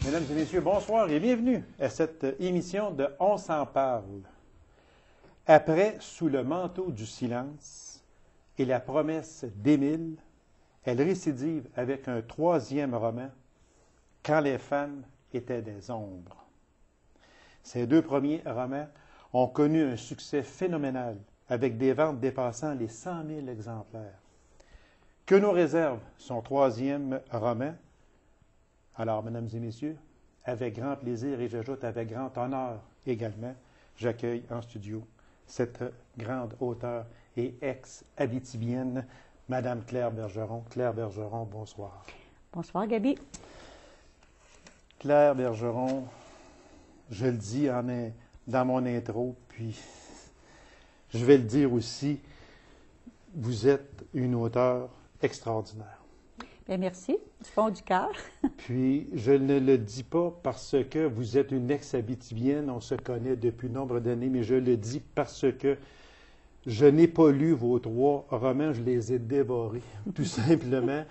Mesdames et messieurs, bonsoir et bienvenue à cette émission de On s'en parle. Après Sous le manteau du silence et la promesse d'Émile, elle récidive avec un troisième roman, Quand les femmes étaient des ombres. Ces deux premiers romans ont connu un succès phénoménal avec des ventes dépassant les 100 000 exemplaires. Que nous réserve son troisième roman? Alors, mesdames et messieurs, avec grand plaisir et j'ajoute avec grand honneur également, j'accueille en studio cette grande auteure et ex-abitibienne, Madame Claire Bergeron. Claire Bergeron, bonsoir. Bonsoir, Gaby. Claire Bergeron, je le dis dans mon intro, puis je vais le dire aussi, vous êtes une auteure extraordinaire. Bien, merci, du fond du cœur. Puis, je ne le dis pas parce que vous êtes une ex-abitibienne, on se connaît depuis nombre d'années, mais je le dis parce que je n'ai pas lu vos trois romans, je les ai dévorés, tout simplement.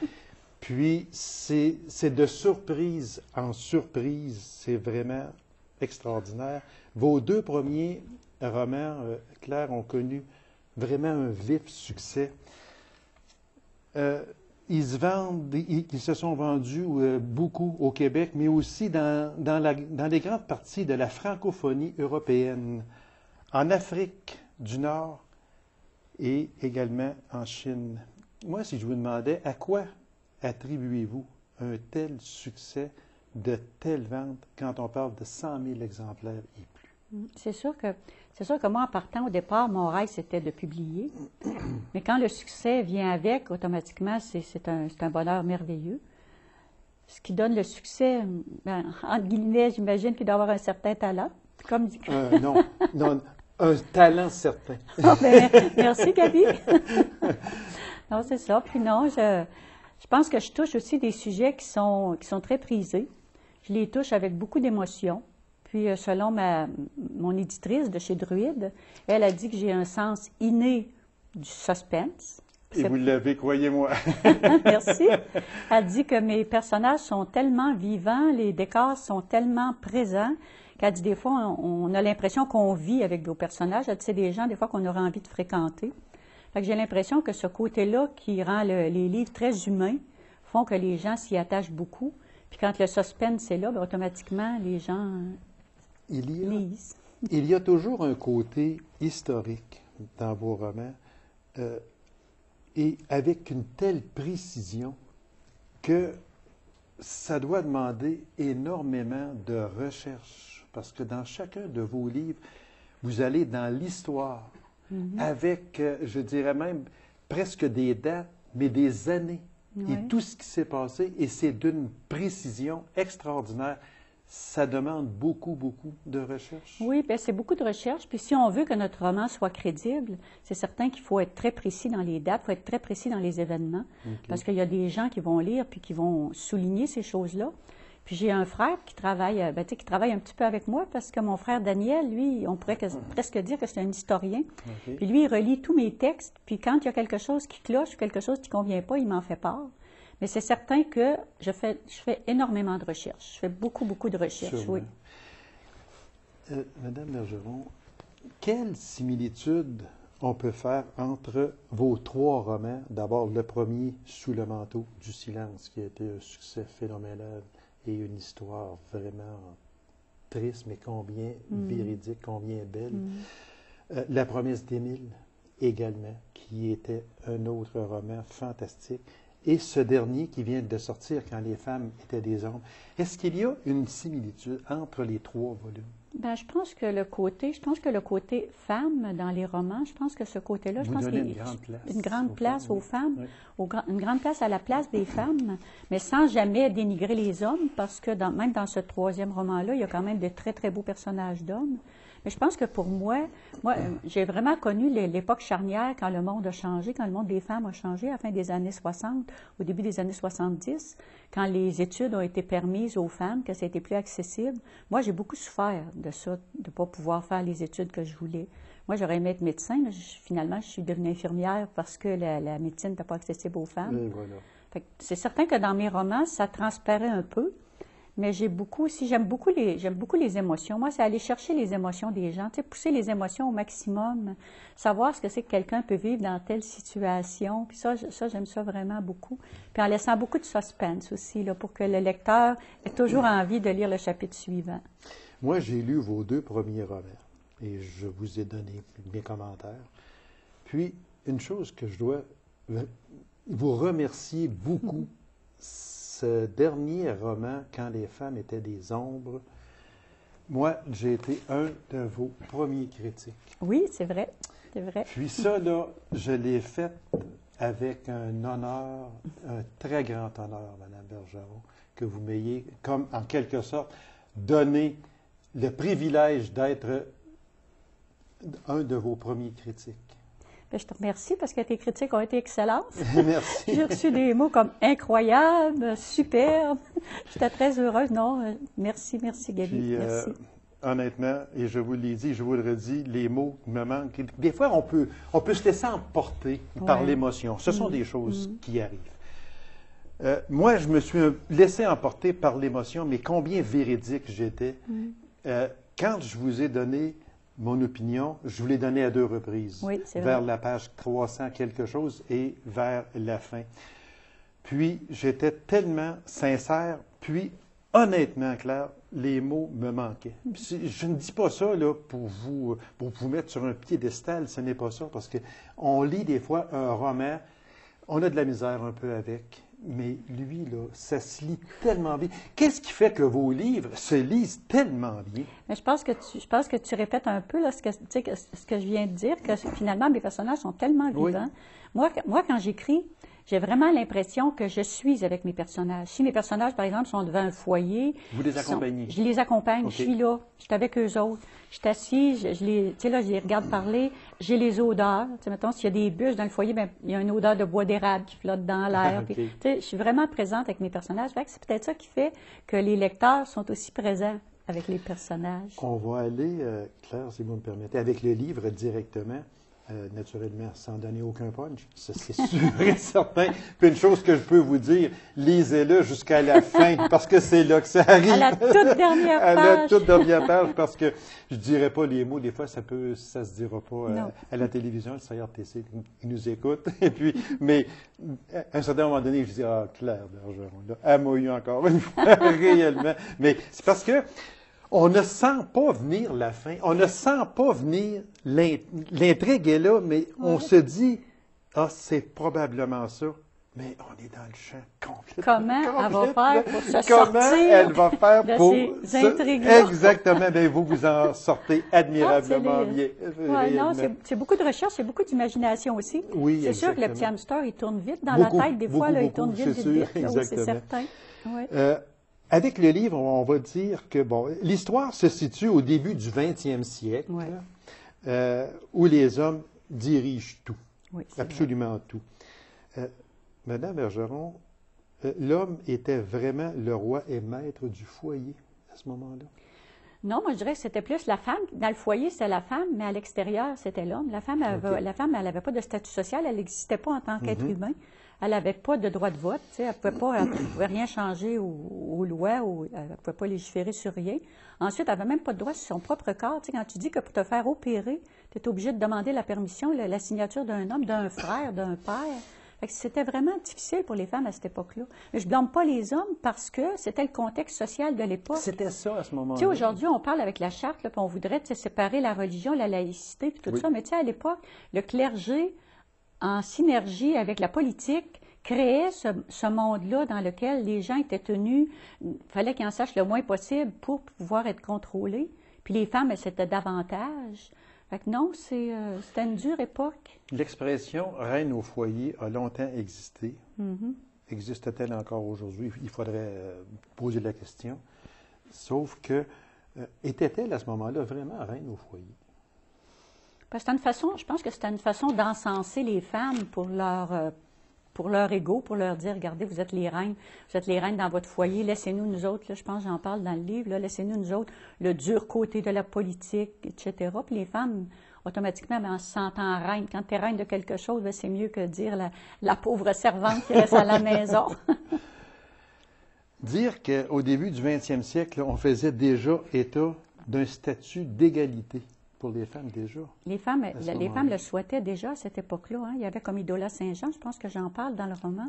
Puis, c'est de surprise en surprise, c'est vraiment extraordinaire. Vos deux premiers romans, Claire, ont connu vraiment un vif succès. Ils se sont vendus beaucoup au Québec, mais aussi dans les grandes parties de la francophonie européenne, en Afrique du Nord et également en Chine. Moi, si je vous demandais à quoi attribuez-vous un tel succès, de telles ventes, quand on parle de 100 000 exemplaires et plus? C'est sûr que moi, en partant au départ, mon rêve, c'était de publier. Mais quand le succès vient avec, automatiquement, c'est un bonheur merveilleux. Ce qui donne le succès, ben, entre guillemets, j'imagine qu'il doit avoir un certain talent. Comme dit... non, un talent certain. Ah, ben, merci, Gaby. Non, c'est ça. Puis non, je pense que je touche aussi des sujets qui sont très prisés. Je les touche avec beaucoup d'émotion. Puis, selon mon éditrice de chez Druide, elle a dit que j'ai un sens inné du suspense. Et vous l'avez, croyez-moi. Merci. Elle dit que mes personnages sont tellement vivants, les décors sont tellement présents, qu'elle dit des fois, on a l'impression qu'on vit avec nos personnages. Elle dit c'est des gens, des fois, qu'on aurait envie de fréquenter. Fait que j'ai l'impression que ce côté-là qui rend les livres très humains font que les gens s'y attachent beaucoup. Puis quand le suspense est là, bien, automatiquement, les gens... lisent. Il y a toujours un côté historique dans vos romans, et avec une telle précision que ça doit demander énormément de recherche, parce que dans chacun de vos livres, vous allez dans l'histoire, avec, je dirais même, presque des dates, mais des années, et tout ce qui s'est passé, et c'est d'une précision extraordinaire. Ça demande beaucoup, beaucoup de recherche. Oui, bien, c'est beaucoup de recherche. Puis si on veut que notre roman soit crédible, c'est certain qu'il faut être très précis dans les dates, il faut être très précis dans les événements. Okay. Parce qu'il y a des gens qui vont lire puis qui vont souligner ces choses-là. Puis j'ai un frère qui travaille un petit peu avec moi parce que mon frère Daniel, lui, on pourrait presque dire que c'est un historien. Okay. Puis lui, il relit tous mes textes. Puis quand il y a quelque chose qui cloche, quelque chose qui ne convient pas, il m'en fait part. Mais c'est certain que je fais énormément de recherches. Je fais beaucoup, beaucoup de recherches, sûrement. Oui. Madame Bergeron, quelle similitude on peut faire entre vos trois romans? D'abord, le premier, Sous le manteau du silence, qui a été un succès phénoménal et une histoire vraiment triste, mais combien véridique, combien belle. La promesse d'Émile, également, qui était un autre roman fantastique. Et ce dernier qui vient de sortir, Quand les femmes étaient des ombres. Est-ce qu'il y a une similitude entre les trois volumes? Bien, je pense que le côté femme dans les romans, je pense que ce côté-là, une grande place. Une grande place aux femmes, oui. Une grande place à la place des femmes, mais sans jamais dénigrer les hommes, parce que même dans ce troisième roman-là, il y a quand même de très, très beaux personnages d'hommes. Mais je pense que pour moi, j'ai vraiment connu l'époque charnière quand le monde a changé, quand le monde des femmes a changé à la fin des années 60, au début des années 70, quand les études ont été permises aux femmes, que ça a été plus accessible. Moi, j'ai beaucoup souffert de ça, de ne pas pouvoir faire les études que je voulais. Moi, j'aurais aimé être médecin, mais finalement, je suis devenue infirmière parce que la médecine n'était pas accessible aux femmes. Et voilà. C'est certain que dans mes romans, ça transparaît un peu. Mais j'aime beaucoup les émotions. Moi, c'est aller chercher les émotions des gens, tu sais, pousser les émotions au maximum, savoir ce que c'est que quelqu'un peut vivre dans telle situation. Puis ça, j'aime ça vraiment beaucoup. Puis en laissant beaucoup de suspense aussi, là, pour que le lecteur ait toujours envie de lire le chapitre suivant. Moi, j'ai lu vos 2 premiers romans et je vous ai donné mes commentaires. Puis, une chose que je dois vous remercier beaucoup, ce dernier roman, Quand les femmes étaient des ombres, moi, j'ai été un de vos premiers critiques. Oui, c'est vrai, c'est vrai. Puis ça, là, je l'ai fait avec un honneur, un très grand honneur, Mme Bergeron, que vous m'ayez, comme en quelque sorte, donné le privilège d'être un de vos premiers critiques. Bien, je te remercie parce que tes critiques ont été excellentes. Merci. J'ai reçu des mots comme incroyable, superbe. J'étais très heureuse. Non, merci Gaby. Puis, merci. Honnêtement, et je vous l'ai dit, je vous le redis, les mots me manquent. Des fois, on peut se laisser emporter par l'émotion. Ce sont des choses qui arrivent. Moi, je me suis laissé emporter par l'émotion, mais combien véridique j'étais. Quand je vous ai donné mon opinion, je vous l'ai donnée à 2 reprises. Oui, c'est vers vrai. la page 300 quelque chose et vers la fin. Puis, j'étais tellement sincère, puis honnêtement, Claire, les mots me manquaient. Je ne dis pas ça là, pour vous mettre sur un piédestal, ce n'est pas ça, parce qu'on lit des fois un roman, on a de la misère un peu avec, mais lui, là, ça se lit tellement bien. Qu'est-ce qui fait que vos livres se lisent tellement bien? Mais je pense que tu répètes un peu là, ce que je viens de dire, que finalement, mes personnages sont tellement vivants. Moi, quand j'écris, j'ai vraiment l'impression que je suis avec mes personnages. Si mes personnages, par exemple, sont devant un foyer... Vous les accompagnez? Je les accompagne, Okay. Je suis là, je suis avec eux autres. Je suis assise, je les regarde parler, j'ai les odeurs. Tu sais, mettons, s'il y a des bûches dans le foyer, bien, il y a une odeur de bois d'érable qui flotte dans l'air. Okay. Puis, tu sais, je suis vraiment présente avec mes personnages. Fait que c'est peut-être ça qui fait que les lecteurs sont aussi présents avec les personnages. On va aller, Claire, si vous me permettez, avec le livre directement. Naturellement, sans donner aucun punch, ça c'est sûr et certain. Puis une chose que je peux vous dire, lisez-le jusqu'à la fin, parce que c'est là que ça arrive. À la toute dernière page. À la toute dernière page, parce que je ne dirais pas les mots, des fois ça se dira pas à la télévision, le CRTC qui nous écoute. Et puis, mais à un certain moment donné, je dis, ah, Claire Bergeron, là, elle m'a eu encore une fois, réellement. Mais c'est parce que on ne sent pas venir la fin. On ne sent pas venir l'intrigue est là, mais on se dit, ah, c'est probablement ça. Mais on est dans le champ complètement. Comment elle va faire pour se Comment sortir elle va faire de pour ces intrigues-là? Exactement. Bien, vous en sortez admirablement bien. Ouais, non, c'est beaucoup de recherche, c'est beaucoup d'imagination aussi. Oui, c'est sûr que le petit hamster, il tourne vite dans la tête. Des fois, là, il tourne vite, vite, vite. Là, oui, c'est certain. Ouais. Avec le livre, on va dire que bon, l'histoire se situe au début du 20e siècle, où les hommes dirigent tout, absolument tout. Madame Bergeron, l'homme était vraiment le roi et maître du foyer à ce moment-là? Non, moi je dirais que c'était plus la femme. Dans le foyer, c'était la femme, mais à l'extérieur, c'était l'homme. La femme, elle n'avait pas de statut social, elle n'existait pas en tant qu'être humain. Elle n'avait pas de droit de vote, elle ne pouvait rien changer aux lois, elle ne pouvait pas légiférer sur rien. Ensuite, elle n'avait même pas de droit sur son propre corps. Quand tu dis que pour te faire opérer, tu es obligé de demander la permission, la signature d'un homme, d'un frère, d'un père. Fait que c'était vraiment difficile pour les femmes à cette époque-là. Mais je ne blâme pas les hommes parce que c'était le contexte social de l'époque. C'était ça à ce moment-là. Tu sais, aujourd'hui, on parle avec la charte, là, puis on voudrait séparer la religion, la laïcité, puis tout ça. Mais tu sais, à l'époque, le clergé, en synergie avec la politique, créait ce monde-là dans lequel les gens étaient tenus, il fallait qu'ils en sachent le moins possible pour pouvoir être contrôlés. Puis les femmes, c'était davantage. Fait que non, c'était une dure époque. L'expression « reine au foyer » a longtemps existé. Existe-t-elle encore aujourd'hui? Il faudrait poser la question. Sauf que, était-elle à ce moment-là vraiment reine au foyer? Parce que je pense que c'était une façon d'encenser les femmes pour leur ego, pour leur dire, regardez, vous êtes les reines dans votre foyer, laissez-nous, nous autres, là, je pense, j'en parle dans le livre, là, laissez-nous, nous autres, le dur côté de la politique, etc. Puis les femmes, automatiquement, en se sentant reine, quand tu es reine de quelque chose, c'est mieux que dire la pauvre servante qui reste à la maison. dire qu'au début du 20e siècle, là, on faisait déjà état d'un statut d'égalité pour les femmes déjà. Les femmes le souhaitaient déjà à cette époque-là. Hein. Il y avait comme Idola Saint-Jean, je pense que j'en parle dans le roman.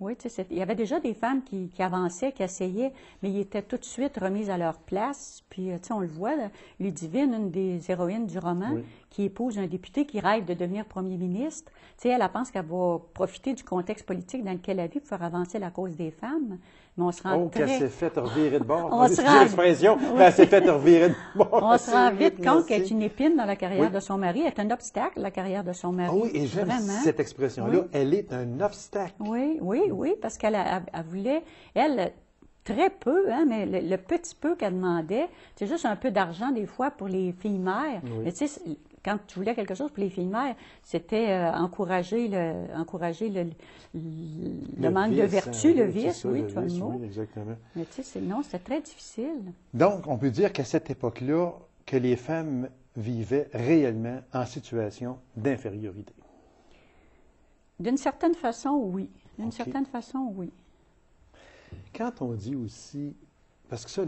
Oui, il y avait déjà des femmes qui avançaient, qui essayaient, mais ils étaient tout de suite remises à leur place. Puis, on le voit, là, Ludivine, une des héroïnes du roman, qui épouse un député qui rêve de devenir premier ministre. Elle pense qu'elle va profiter du contexte politique dans lequel elle vit pour faire avancer la cause des femmes. Mais on se rend qu'elle s'est fait revirer de bord. On se rend... l'expression, elle s'est fait revirer de bord. On se rend vite compte qu'elle est une épine dans la carrière de son mari. Elle est un obstacle, la carrière de son mari. Oui, et j'aime cette expression-là. Elle est un obstacle. Oui, parce qu'elle voulait, elle, très peu, hein, mais le petit peu qu'elle demandait, c'est juste un peu d'argent des fois pour les filles mères. Mais tu sais, quand tu voulais quelque chose pour les filles mères, c'était encourager le manque de vertu, le vice, oui, tu as le mot. Oui, exactement. Mais tu sais, non, c'était très difficile. Donc, on peut dire qu'à cette époque-là, que les femmes vivaient réellement en situation d'infériorité. D'une certaine façon, oui. D'une certaine façon, oui. Quand on dit aussi, parce que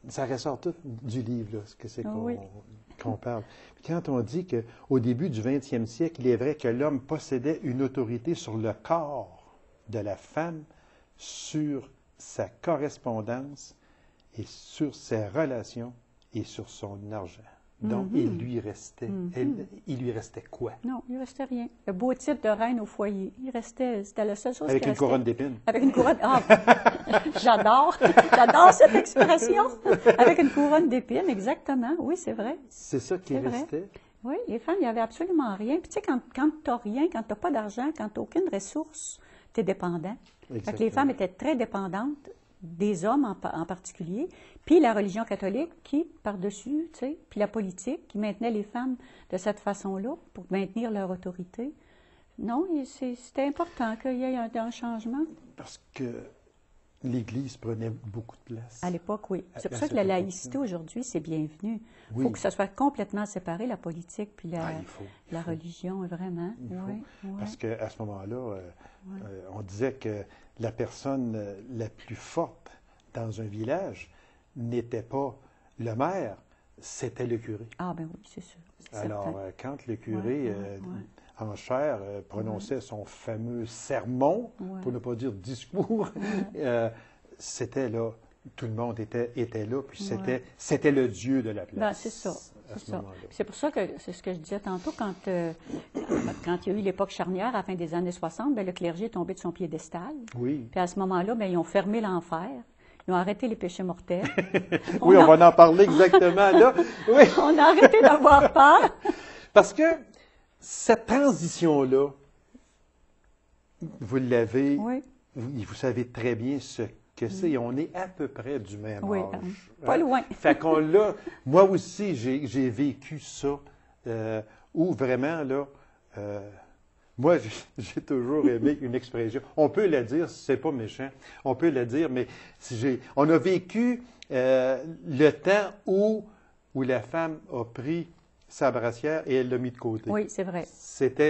ça ressort tout du livre, là, ce que c'est qu'on parle. Quand on dit qu'au début du 20e siècle, il est vrai que l'homme possédait une autorité sur le corps de la femme, sur sa correspondance et sur ses relations et sur son argent. Donc, il lui restait quoi? Non, il ne restait rien. Le beau titre de reine au foyer. C'était la seule chose Avec une couronne d'épines. Avec une couronne. Ah, j'adore cette expression. Avec une couronne d'épines, exactement. Oui, c'est vrai. C'est ça qui restait? Oui, les femmes, il n'y avait absolument rien. Puis tu sais, quand tu n'as rien, quand tu n'as pas d'argent, quand tu n'as aucune ressource, tu es dépendant. Fait que les femmes étaient très dépendantes des hommes en particulier, puis la religion catholique qui, par-dessus, tu sais, puis la politique qui maintenait les femmes de cette façon-là pour maintenir leur autorité. Non, c'était important qu'il y ait un changement. Parce que l'Église prenait beaucoup de place. À l'époque, oui. C'est pour ça que la laïcité aujourd'hui, c'est bienvenu. Il faut que ça soit complètement séparé, la politique puis la religion, vraiment. Parce qu'à ce moment-là, on disait que la personne la plus forte dans un village n'était pas le maire, c'était le curé. Ah ben oui, c'est sûr. Alors, quand le curé en chair prononçait son fameux sermon, pour ne pas dire discours, c'était là, tout le monde était là, puis c'était le Dieu de la place. Ben, c'est ça. C'est pour ça que, c'est ce que je disais tantôt, quand il y a eu l'époque charnière, à la fin des années 60, bien, le clergé est tombé de son piédestal. Oui. Puis à ce moment-là, bien, ils ont fermé l'enfer. Ils ont arrêté les péchés mortels. Oui, on va en parler exactement là. Oui. On a arrêté d'avoir peur. Parce que cette transition-là, vous l'avez, vous savez très bien ce que c'est. On est à peu près du même âge. Pas loin. Fait qu'on l'a. Moi aussi, j'ai vécu ça, où vraiment, là, moi, j'ai toujours aimé une expression. On peut la dire, c'est pas méchant. On peut la dire, mais on a vécu le temps où la femme a pris sa brassière et elle l'a mis de côté. Oui, c'est vrai. C'est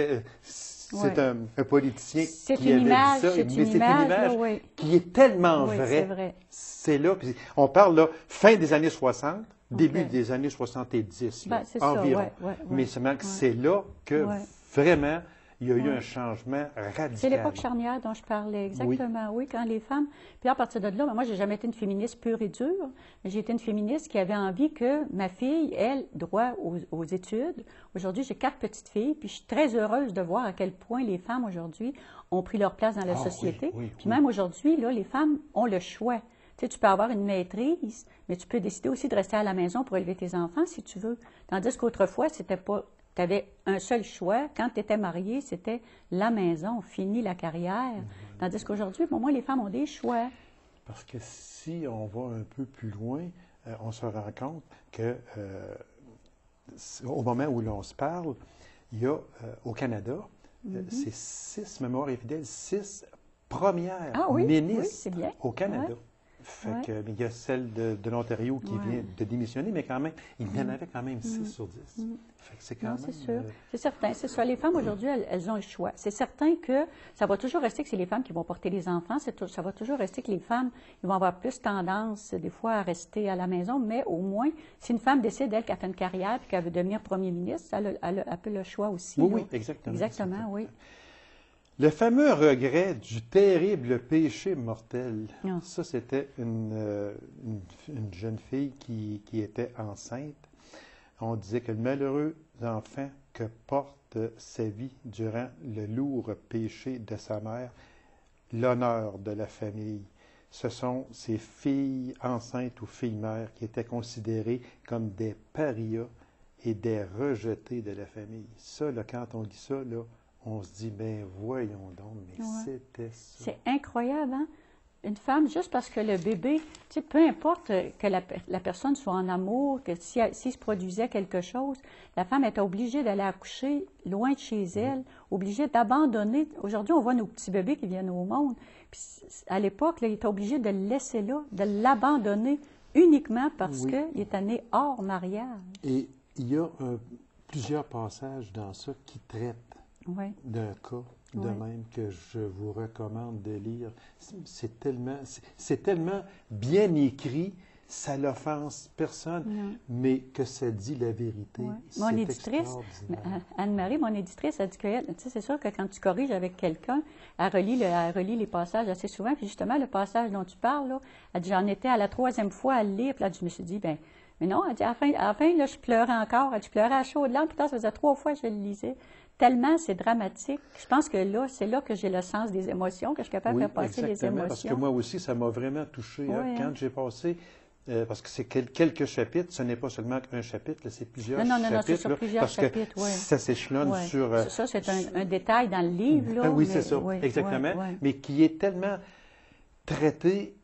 un politicien qui avait dit ça, mais c'est une image qui est tellement vraie. C'est vrai. C'est là. Puis on parle là, fin des années 60, début des années 70, là, environ. Mais c'est là que vraiment, il y a eu un changement radical. C'est l'époque charnière dont je parlais, exactement. Oui, quand les femmes... Puis à partir de là, moi, j'ai jamais été une féministe pure et dure, mais j'ai été une féministe qui avait envie que ma fille, elle, droit aux études. Aujourd'hui, j'ai 4 petites filles, puis je suis très heureuse de voir à quel point les femmes, aujourd'hui, ont pris leur place dans la société. Puis même aujourd'hui, là, les femmes ont le choix. Tu sais, tu peux avoir une maîtrise, mais tu peux décider aussi de rester à la maison pour élever tes enfants, si tu veux. Tandis qu'autrefois, c'était pas... Tu avais un seul choix. Quand tu étais mariée, c'était la maison, fini la carrière. Tandis qu'aujourd'hui, pour moi, les femmes ont des choix. Parce que si on va un peu plus loin, on se rend compte que au moment où l'on se parle, il y a au Canada, c'est 6, mémoire est fidèle, 6 premières ministres au Canada. Fait que, mais il y a celle de l'Ontario qui vient de démissionner, mais quand même, il y en avait quand même 6 sur 10. Fait que c'est quand même... C'est sûr. C'est certain. C'est ça. Les femmes, aujourd'hui, elles ont le choix. C'est certain que ça va toujours rester que c'est les femmes qui vont porter les enfants. Ça va toujours rester que les femmes, ils vont avoir plus tendance, des fois, à rester à la maison, mais au moins, si une femme décide, elle, qu'elle fait une carrière et qu'elle veut devenir premier ministre, elle a le choix aussi. Oui, exactement. Exactement, oui. Le fameux regret du terrible péché mortel. Ça, c'était une jeune fille qui était enceinte. On disait que le malheureux enfant que porte sa vie durant le lourd péché de sa mère, l'honneur de la famille. Ce sont ces filles enceintes ou filles-mères qui étaient considérées comme des parias et des rejetés de la famille. Ça, là, quand on dit ça, là, on se dit, ben voyons donc, mais c'était ça. C'est incroyable, hein? Une femme, juste parce que le bébé, tu sais, peu importe que la personne soit en amour, que s'il se produisait quelque chose, la femme était obligée d'aller accoucher loin de chez elle, obligée d'abandonner. Aujourd'hui, on voit nos petits bébés qui viennent au monde. Puis, à l'époque, là, il était obligé de le laisser là, de l'abandonner uniquement parce qu'il était né hors mariage. Et il y a plusieurs passages dans ça qui traitent d'un cas de même que je vous recommande de lire. C'est tellement bien écrit, ça n'offense personne, mais que ça dit la vérité. Mon éditrice, Anne-Marie, mon éditrice, a dit que c'est sûr que quand tu corriges avec quelqu'un, elle relit les passages assez souvent. Puis justement, le passage dont tu parles, là, elle dit, j'en étais à la 3e fois à le lire. Puis là, je me suis dit, mais non, elle dit, à la fin là, je pleurais encore. Elle dit, je pleurais à chaudes larmes. Pourtant, ça faisait 3 fois que je le lisais. Tellement c'est dramatique. Je pense que là, c'est là que j'ai le sens des émotions, que je suis capable de faire passer les émotions. Parce que moi aussi, ça m'a vraiment touché. Quand j'ai passé, parce que c'est quelques chapitres, ce n'est pas seulement un chapitre, c'est plusieurs chapitres. Non, c'est sur plusieurs chapitres, ça s'échelonne sur... Ça, c'est un détail dans le livre. Là, oui, c'est ça, exactement. Mais qui est tellement traité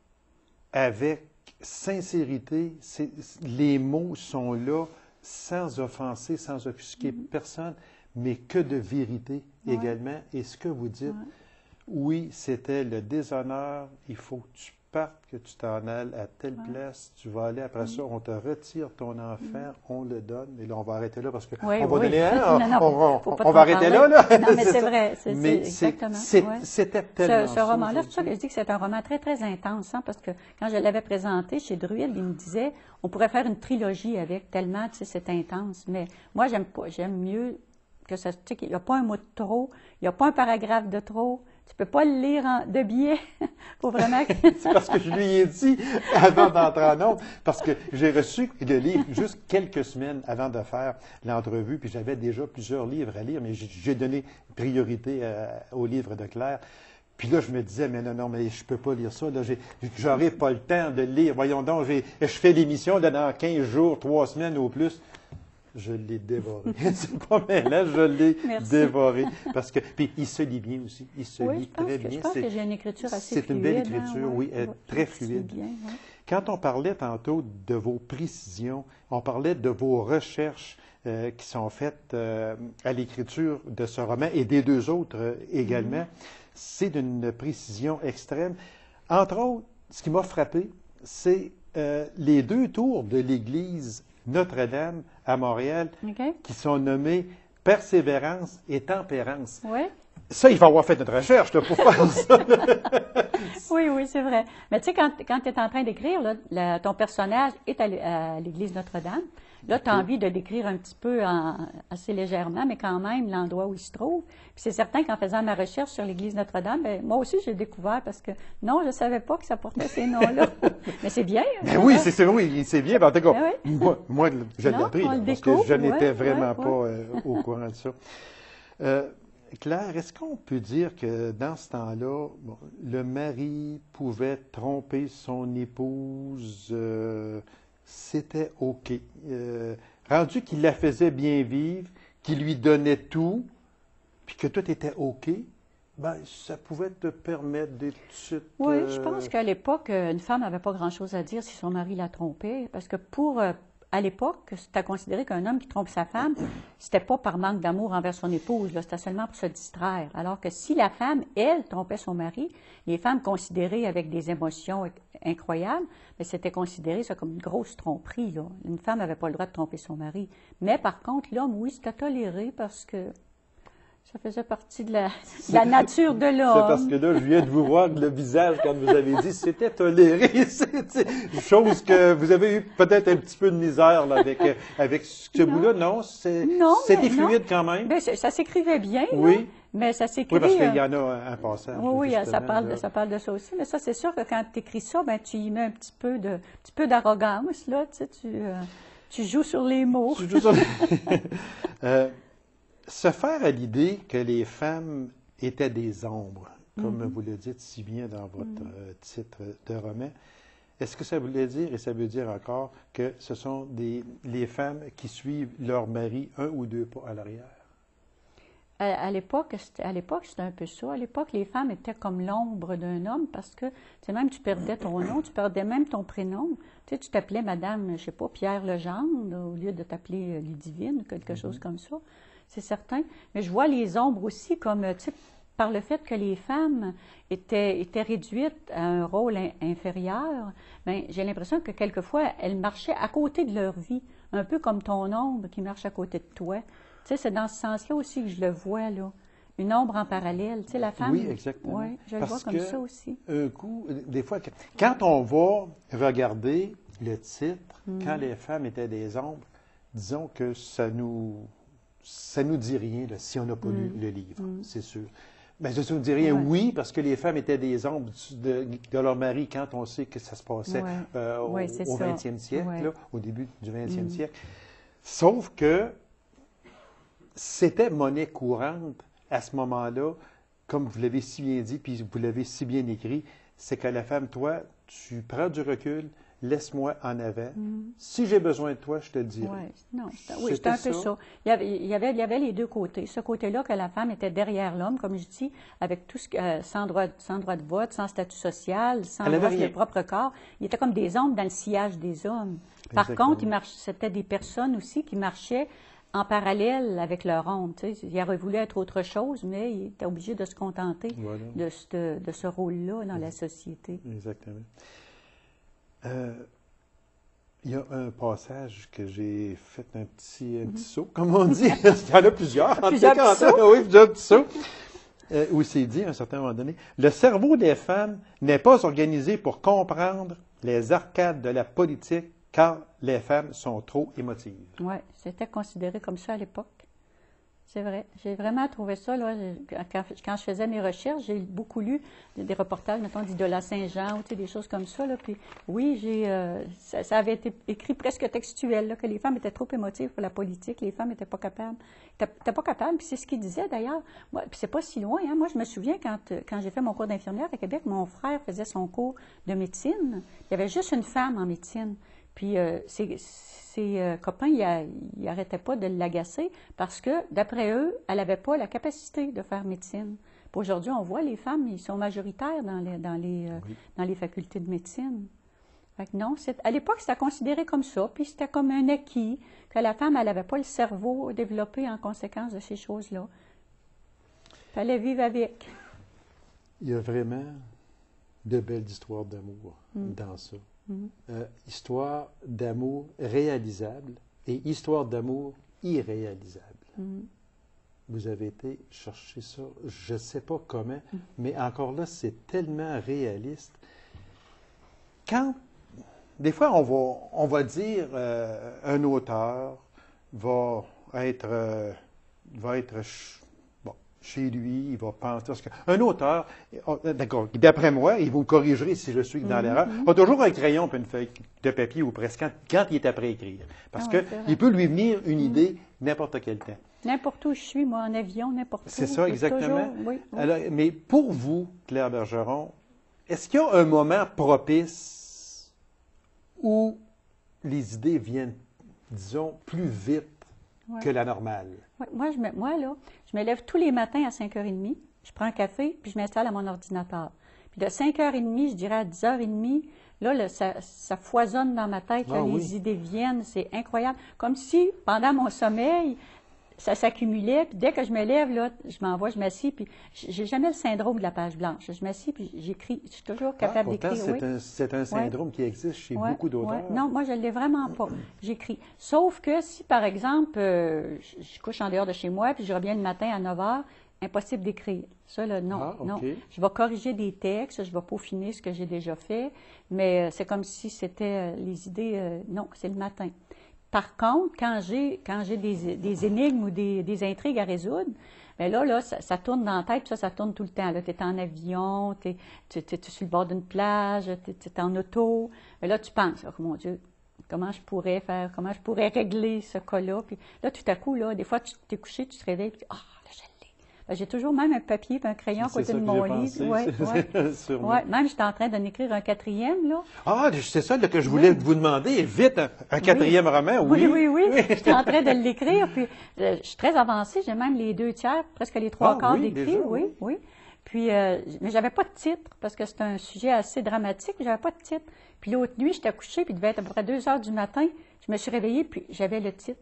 avec sincérité. Les mots sont là, sans offenser, sans offusquer personne, mais que de vérité également. Et ce que vous dites, oui, c'était le déshonneur, il faut que tu partes, que tu t'en ailles à telle place, tu vas aller après ça, on te retire ton enfant, on le donne, et là, on va arrêter là parce qu'on va donner on va arrêter là. Non, mais c'est vrai, exactement. C'était tellement ce roman-là, c'est pour ça que je dis que c'est un roman très, très intense, hein, parce que quand je l'avais présenté chez Druide, il me disait, on pourrait faire une trilogie avec, tellement, tu sais, c'est intense. Mais moi, j'aime mieux que ça, tu sais, qu'il n'y a pas un mot de trop, il n'y a pas un paragraphe de trop. Tu ne peux pas le lire de biais. Faut vraiment que... C'est parce que je lui ai dit avant d'entrer en ondes, parce que j'ai reçu le livre juste quelques semaines avant de faire l'entrevue, puis j'avais déjà plusieurs livres à lire, mais j'ai donné priorité au livre de Claire. Puis là, je me disais, mais non, mais je ne peux pas lire ça. J'aurais pas le temps de le lire. Voyons donc, je fais l'émission dans 15 jours, 3 semaines au plus. Je l'ai dévoré. C'est pas mélange, je l'ai dévoré. Parce que, puis il se lit bien aussi. Il se lit très bien. Je pense que j'ai une écriture assez fluide. C'est une belle écriture, oui, très fluide. Bien, Quand on parlait tantôt de vos précisions, on parlait de vos recherches qui sont faites à l'écriture de ce roman et des 2 autres également, c'est d'une précision extrême. Entre autres, ce qui m'a frappé, c'est les 2 tours de l'église Notre-Dame à Montréal, qui sont nommés Persévérance et Tempérance. Oui. Ça, il va avoir fait notre recherche là, pour faire ça. Oui, c'est vrai. Mais tu sais, quand tu es en train d'écrire, ton personnage est à l'église Notre-Dame. Là, tu as envie de l'écrire un petit peu assez légèrement, mais quand même l'endroit où il se trouve. Puis c'est certain qu'en faisant ma recherche sur l'église Notre-Dame, moi aussi, j'ai découvert parce que non, je ne savais pas que ça portait ces noms-là. Mais c'est bien. Ben oui, c'est bien. En tout cas, moi, je l'ai appris parce que je n'étais vraiment pas au courant de ça. Claire, est-ce qu'on peut dire que dans ce temps-là, le mari pouvait tromper son épouse, c'était OK. Rendu qu'il la faisait bien vivre, qu'il lui donnait tout, puis que tout était OK, ben, ça pouvait te permettre d'être tout de suite... Oui, je pense qu'à l'époque, une femme n'avait pas grand-chose à dire si son mari la trompait, parce que pour à l'époque, c'était considéré qu'un homme qui trompe sa femme, c'était pas par manque d'amour envers son épouse, là, c'était seulement pour se distraire. Alors que si la femme, elle, trompait son mari, les femmes considérées avec des émotions incroyables, mais c'était considéré ça comme une grosse tromperie, là. Une femme n'avait pas le droit de tromper son mari. Mais par contre, l'homme, oui, c'était toléré parce que ça faisait partie de la nature de l'homme. C'est parce que là, je viens de vous voir le visage quand vous avez dit c'était toléré. Chose que vous avez eu peut-être un petit peu de misère là, avec ce bout-là. Non, c'était fluide quand même. Bien, ça s'écrivait bien, oui. Là, mais ça s'écrit... Oui, parce qu'il y en a un passage. Oui, ça parle de ça aussi. Mais ça, c'est sûr que quand tu écris ça, ben, tu y mets un petit peu d'arrogance. Là, tu joues sur les mots. Tu joues sur se faire à l'idée que les femmes étaient des ombres, comme vous le dites si bien dans votre titre de roman, est-ce que ça voulait dire, et ça veut dire encore, que ce sont les femmes qui suivent leur mari un ou deux pas à l'arrière? À l'époque, c'était un peu ça. À l'époque, les femmes étaient comme l'ombre d'un homme parce que, même tu perdais ton nom, tu perdais même ton prénom. Tu t'appelais Madame, je ne sais pas, Pierre Legendre, au lieu de t'appeler Ludivine ou quelque chose comme ça. C'est certain. Mais je vois les ombres aussi comme, par le fait que les femmes étaient réduites à un rôle inférieur, bien, j'ai l'impression que quelquefois, elles marchaient à côté de leur vie, un peu comme ton ombre qui marche à côté de toi. C'est dans ce sens-là aussi que je le vois, là. Une ombre en parallèle. La femme. Oui, exactement. Oui, je le vois comme ça aussi. Un coup, des fois, quand on va regarder le titre, quand les femmes étaient des ombres, disons que ça nous dit rien là, si on n'a pas lu le livre, c'est sûr. Mais ça nous dit rien, oui, parce que les femmes étaient des ombres de leur mari quand on sait que ça se passait au 20e siècle, là, au début du 20e siècle. Sauf que c'était monnaie courante à ce moment-là, comme vous l'avez si bien dit, puis vous l'avez si bien écrit, c'est que la femme, toi, tu prends du recul, laisse-moi en avant. Si j'ai besoin de toi, je te le dirai. Oui, c'était un peu ça. Il y avait les deux côtés. Ce côté-là que la femme était derrière l'homme, comme je dis, avec tout sans droit de vote, sans statut social, sans droit sur le propre corps. Il était comme des ombres dans le sillage des hommes. Par contre, c'était des personnes aussi qui marchaient en parallèle avec leur ombre. Il aurait voulu être autre chose, mais il était obligé de se contenter de ce rôle-là dans la société. Exactement. Il y a un passage que j'ai fait un petit saut, comme on dit. Il y en a plusieurs. Plusieurs petits sauts. Oui, plusieurs petits sauts. Où c'est dit, à un certain moment donné, le cerveau des femmes n'est pas organisé pour comprendre les arcades de la politique car les femmes sont trop émotives. Oui, c'était considéré comme ça à l'époque. C'est vrai. J'ai vraiment trouvé ça, là, quand je faisais mes recherches, j'ai beaucoup lu des reportages, mettons, d'Idola Saint-Jean, ou des choses comme ça, là, puis oui, ça avait été écrit presque textuel, là, que les femmes étaient trop émotives pour la politique, les femmes n'étaient pas capables. T'étais pas capable, puis c'est ce qu'il disait d'ailleurs. Moi, puis c'est pas si loin, hein. Moi, je me souviens, quand j'ai fait mon cours d'infirmière à Québec, mon frère faisait son cours de médecine. Il y avait juste une femme en médecine. Puis ses copains, ils n'arrêtaient pas de l'agacer parce que, d'après eux, elle n'avait pas la capacité de faire médecine. Puis aujourd'hui, on voit les femmes, ils sont majoritaires dans les facultés de médecine. Fait que non, à l'époque, c'était considéré comme ça, puis c'était comme un acquis, que la femme, elle n'avait pas le cerveau développé en conséquence de ces choses-là. Il fallait vivre avec. Il y a vraiment de belles histoires d'amour dans ça. Histoire d'amour réalisable et histoire d'amour irréalisable. Vous avez été chercher ça, je ne sais pas comment, mais encore là, c'est tellement réaliste. Des fois, on va dire un auteur va être chez lui, il va penser. Parce qu'un auteur, d'accord, d'après moi, et vous me corrigerez si je suis dans l'erreur, a toujours un crayon et une feuille de papier ou presque quand il est après écrire. Parce qu'il peut lui venir une idée n'importe quel temps. N'importe où je suis, moi, en avion, n'importe où. C'est ça, exactement. Toujours, oui. Alors, mais pour vous, Claire Bergeron, est-ce qu'il y a un moment propice où les idées viennent, disons, plus vite que la normale? Ouais, moi, je me lève tous les matins à 5h30, je prends un café, puis je m'installe à mon ordinateur. Puis Puis de 5h30, je dirais à 10h30, là, ça foisonne dans ma tête, là, les idées viennent, c'est incroyable. Comme si, pendant mon sommeil, ça s'accumulait, puis dès que je me lève, là, je m'envoie, je m'assis, puis j'ai jamais le syndrome de la page blanche. Je m'assis, puis j'écris, je suis toujours capable d'écrire. C'est un syndrome qui existe chez beaucoup d'auteurs. Non, moi, je ne l'ai vraiment pas. J'écris. Sauf que si, par exemple, je couche en dehors de chez moi, puis je reviens le matin à 9h, impossible d'écrire. Ça, là, non, non. Je vais corriger des textes, je vais peaufiner ce que j'ai déjà fait, mais c'est comme si c'était les idées, non, c'est le matin. Par contre, quand j'ai des énigmes ou des intrigues à résoudre, bien là, ça tourne dans la tête, puis ça tourne tout le temps. Tu es en avion, tu es sur le bord d'une plage, tu es en auto. Et là, tu penses, oh mon Dieu, comment je pourrais régler ce cas-là. Puis là, tout à coup, là, des fois, tu t'es couché, tu te réveilles, puis là, je l'ai. J'ai toujours même un papier et un crayon à côté de mon lit. Même j'étais en train d'en écrire un 4e, là. Ah, c'est ça là, que je voulais vous demander. Vite, un 4e roman, oui. Oui. J'étais en train de l'écrire, puis je suis très avancée. J'ai même les 2/3, presque les 3/4 d'écrit, oui. Puis, mais j'avais pas de titre, parce que c'est un sujet assez dramatique, mais j'avais pas de titre. Puis l'autre nuit, j'étais couchée, puis il devait être à peu près 2h du matin. Je me suis réveillée, puis j'avais le titre.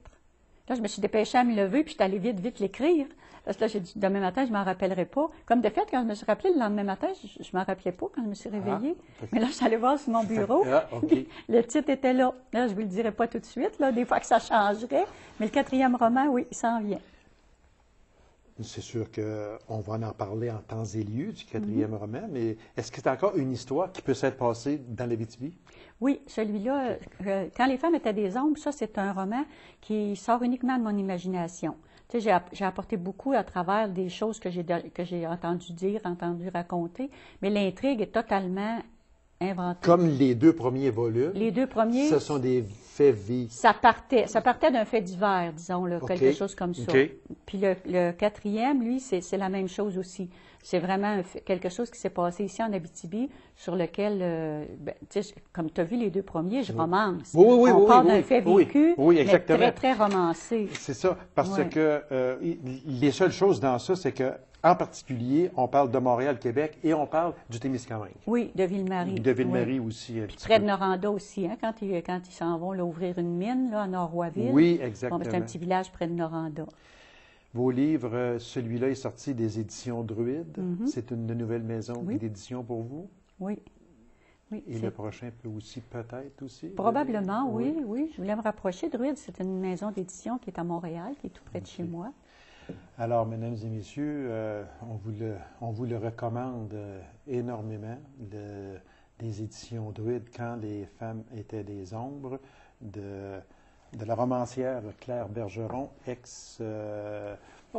Là, je me suis dépêchée à me lever, puis je suis allée vite l'écrire. Parce que là, j'ai dit, demain matin, je ne m'en rappellerai pas. Comme de fait, quand je me suis rappelée le lendemain matin, je ne m'en rappelais pas quand je me suis réveillée. Mais là, je suis allée voir sur mon bureau. Le titre était là. Là, je ne vous le dirai pas tout de suite, là, des fois que ça changerait. Mais le 4e roman, oui, il s'en vient. C'est sûr qu'on va en parler en temps et lieu du 4e roman, mais est-ce que c'est encore une histoire qui peut s'être passée dans l'Abitibi? Oui, celui-là, Quand les femmes étaient des ombres, ça, c'est un roman qui sort uniquement de mon imagination. Tu sais, j'ai apporté beaucoup à travers des choses que j'ai entendu dire, entendu raconter, mais l'intrigue est totalement inventée. Comme les 2 premiers volumes. Les 2 premiers. Ce sont des faits vifs. Ça partait d'un fait divers, disons, là, quelque chose comme ça. Puis le 4e, lui, c'est la même chose aussi. C'est vraiment quelque chose qui s'est passé ici en Abitibi, sur lequel, comme tu as vu les 2 premiers, je romance. On parle d'un fait vécu, mais très, très romancé. C'est ça, parce que les seules choses dans ça, c'est que en particulier, on parle de Montréal, Québec, et on parle du Témiscamingue. Oui, de Ville-Marie. De Ville-Marie aussi. Puis près de Noranda aussi, hein, quand ils s'en vont là, ouvrir une mine là, à Nord-Roiville. Oui, exactement. C'est un petit village près de Noranda. Vos livres, celui-là est sorti des éditions Druide. C'est une nouvelle maison d'édition pour vous? Oui. Et le prochain peut aussi, peut-être aussi? Probablement, oui. Je voulais me rapprocher. Druide, c'est une maison d'édition qui est à Montréal, qui est tout près de chez moi. Alors, mesdames et messieurs, on vous le recommande énormément, des éditions Druide, Quand les femmes étaient des ombres, de la romancière Claire Bergeron,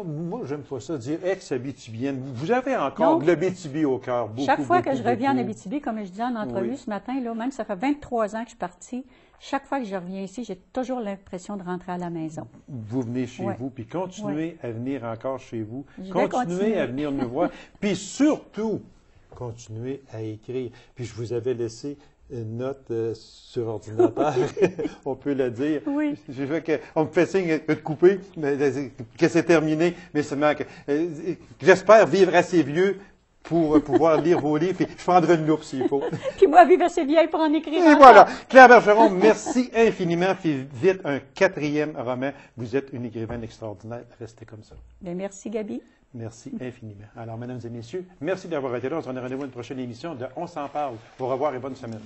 moi, j'aime pas ça, dire ex-Abitibienne. Vous avez encore de l'Abitibi au cœur. Chaque fois que je reviens en Abitibi, comme je disais en entrevue ce matin, là, même ça fait 23 ans que je suis partie, chaque fois que je reviens ici, j'ai toujours l'impression de rentrer à la maison. Vous venez chez vous, puis continuez à venir encore chez vous. Continuez à venir nous voir. Puis surtout, continuez à écrire. Puis je vous avais laissé une note sur ordinateur, on peut le dire. Oui. J'ai vu qu'on me fait signe de couper, que c'est terminé, mais seulement que j'espère vivre assez vieux pour pouvoir lire vos livres, puis je prendrai une loupe s'il faut. Puis moi, vivre assez vieille pour en écrire. Et voilà. Claire Bergeron, merci infiniment, puis vite un 4e roman. Vous êtes une écrivaine extraordinaire. Restez comme ça. Bien, merci, Gabi. Merci infiniment. Alors, mesdames et messieurs, merci d'avoir été là. On se donne rendez-vous à une prochaine émission de On s'en parle. Au revoir et bonne semaine.